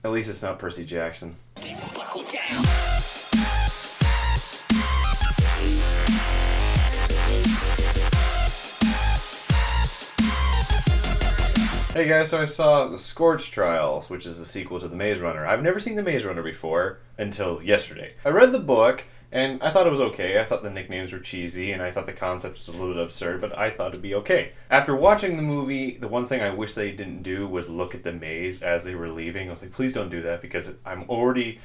At least it's not Percy Jackson. Buckle down. Hey guys, so I saw the Scorch Trials, which is the sequel to The Maze Runner. I've never seen The Maze Runner before until yesterday. I read the book, and I thought it was okay. I thought the nicknames were cheesy, and I thought the concept was a little bit absurd, but I thought it'd be okay. After watching the movie, the one thing I wish they didn't do was look at the maze as they were leaving. I was like, please don't do that, because I'm already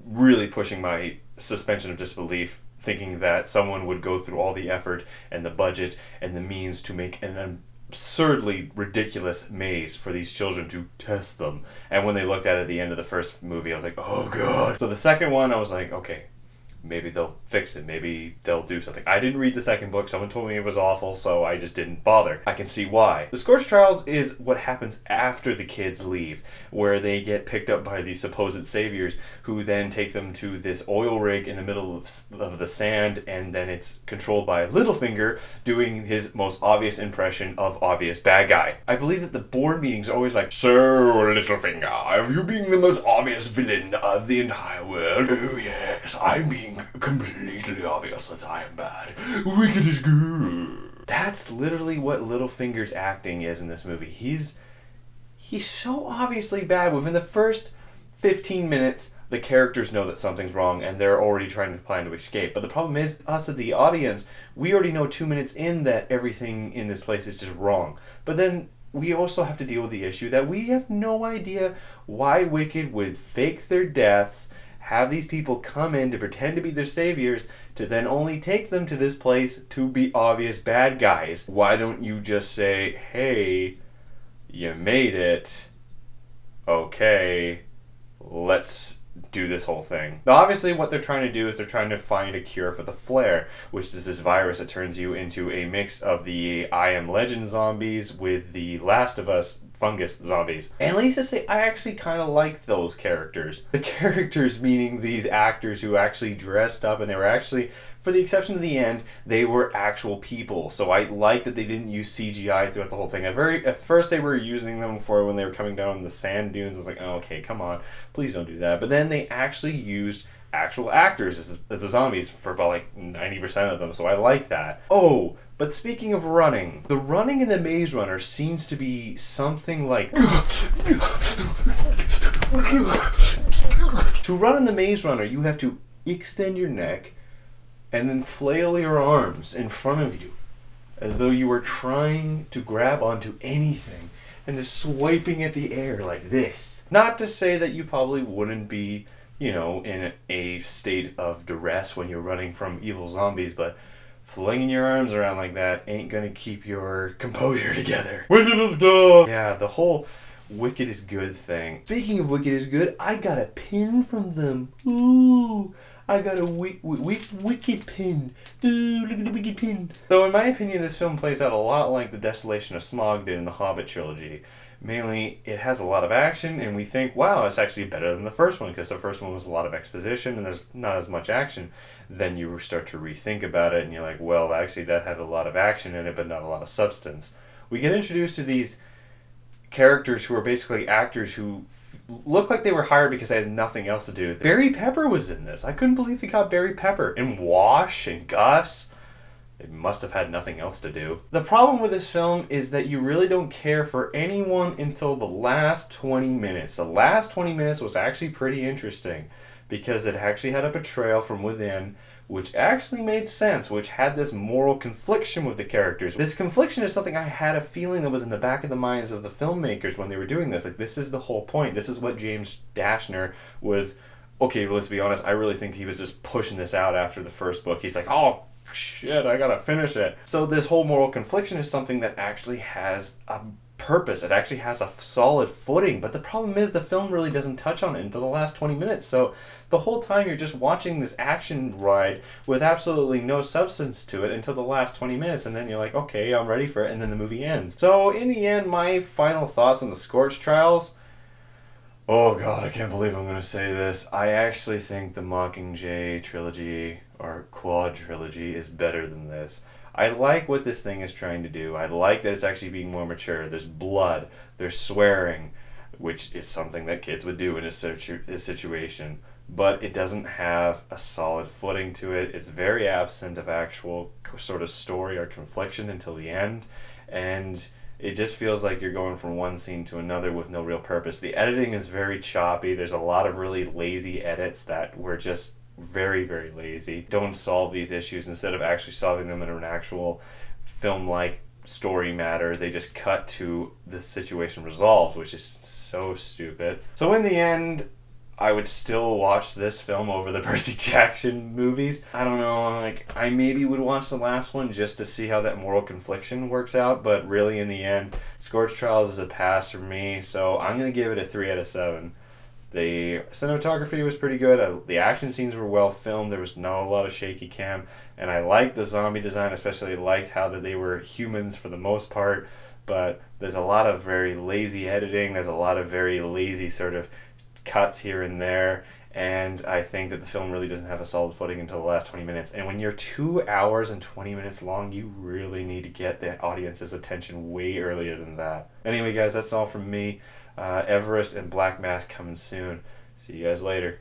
really pushing my suspension of disbelief, thinking that someone would go through all the effort and the budget and the means to make an absurdly ridiculous maze for these children to test them. And when they looked at it at the end of the first movie, I was like, oh god. So the second one, I was like, okay, maybe they'll fix it. Maybe they'll do something. I didn't read the second book. Someone told me it was awful, so I just didn't bother. I can see why. The Scorch Trials is what happens after the kids leave, where they get picked up by these supposed saviors who then take them to this oil rig in the middle of the sand, and then it's controlled by Littlefinger doing his most obvious impression of obvious bad guy. I believe that the board meetings are always like, so Littlefinger, have you been the most obvious villain of the entire world? Oh yes, I'm being completely obvious that I am bad. Wicked is good. That's literally what Littlefinger's acting is in this movie. He's so obviously bad. Within the first 15 minutes, the characters know that something's wrong and they're already trying to plan to escape. But the problem is, us as the audience, we already know 2 minutes in that everything in this place is just wrong. But then we also have to deal with the issue that we have no idea why Wicked would fake their deaths, have these people come in to pretend to be their saviors, to then only take them to this place to be obvious bad guys. Why don't you just say, hey, you made it. Okay, let's do this whole thing. Now, obviously what they're trying to do is they're trying to find a cure for the flare, which is this virus that turns you into a mix of the I Am Legend zombies with the Last of Us fungus zombies. And let me just say, I actually kind of like those characters. The characters meaning these actors who actually dressed up, and they were actually, for the exception of the end, they were actual people. So I like that they didn't use CGI throughout the whole thing. At first they were using them for when they were coming down the sand dunes. I was like, oh, okay, come on, please don't do that. But then they actually used actual actors as the zombies for about like 90% of them, so I like that. Oh, but speaking of running, the running in the Maze Runner seems to be something like to run in the Maze Runner, you have to extend your neck and then flail your arms in front of you as though you were trying to grab onto anything and just swiping at the air like this. Not to say that you probably wouldn't be, in a state of duress when you're running from evil zombies, but flinging your arms around like that ain't gonna keep your composure together. Wicked is good! Yeah, the whole Wicked is good thing. Speaking of Wicked is good, I got a pin from them. Ooh, I got a wicked pin. Ooh, look at the wicked pin. So in my opinion, this film plays out a lot like The Desolation of Smaug did in the Hobbit trilogy. Mainly, it has a lot of action, and we think, wow, it's actually better than the first one, because the first one was a lot of exposition, and there's not as much action. Then you start to rethink about it, and you're like, well, actually, that had a lot of action in it, but not a lot of substance. We get introduced to these characters who are basically actors who look like they were hired because they had nothing else to do. Barry Pepper was in this. I couldn't believe they got Barry Pepper. And Wash and Gus. They must have had nothing else to do. The problem with this film is that you really don't care for anyone until the last 20 minutes. The last 20 minutes was actually pretty interesting because it actually had a betrayal from within, which actually made sense, which had this moral confliction with the characters. This confliction is something I had a feeling that was in the back of the minds of the filmmakers when they were doing this. Like, this is the whole point. This is what James Dashner was... Okay, well, let's be honest, I really think he was just pushing this out after the first book. He's like, oh, shit, I gotta finish it. So this whole moral confliction is something that actually has a purpose. It actually has a solid footing, but the problem is the film really doesn't touch on it until the last 20 minutes. So the whole time you're just watching this action ride with absolutely no substance to it until the last 20 minutes, and then you're like, okay, I'm ready for it, and then the movie ends. So in the end, my final thoughts on the Scorch Trials, oh god, I can't believe I'm going to say this. I actually think the Mockingjay trilogy, or quad trilogy, is better than this. I like what this thing is trying to do. I like that it's actually being more mature. There's blood, there's swearing, which is something that kids would do in a situation. But it doesn't have a solid footing to it. It's very absent of actual sort of story or confliction until the end, and it just feels like you're going from one scene to another with no real purpose. The editing is very choppy. There's a lot of really lazy edits that were just very, very lazy. Don't solve these issues. Instead of actually solving them in an actual film-like story matter, they just cut to the situation resolved, which is so stupid. So in the end, I would still watch this film over the Percy Jackson movies. I don't know, like, I maybe would watch the last one just to see how that moral confliction works out, but really in the end, Scorch Trials is a pass for me, so I'm going to give it a 3 out of 7. The cinematography was pretty good. The action scenes were well filmed. There was not a lot of shaky cam, and I liked the zombie design, especially liked how that they were humans for the most part, but there's a lot of very lazy editing. There's a lot of very lazy sort of cuts here and there, and I think that the film really doesn't have a solid footing until the last 20 minutes. And when you're 2 hours and 20 minutes long, you really need to get the audience's attention way earlier than that. Anyway, guys, that's all from me. Everest and Black Mask coming soon. See you guys later.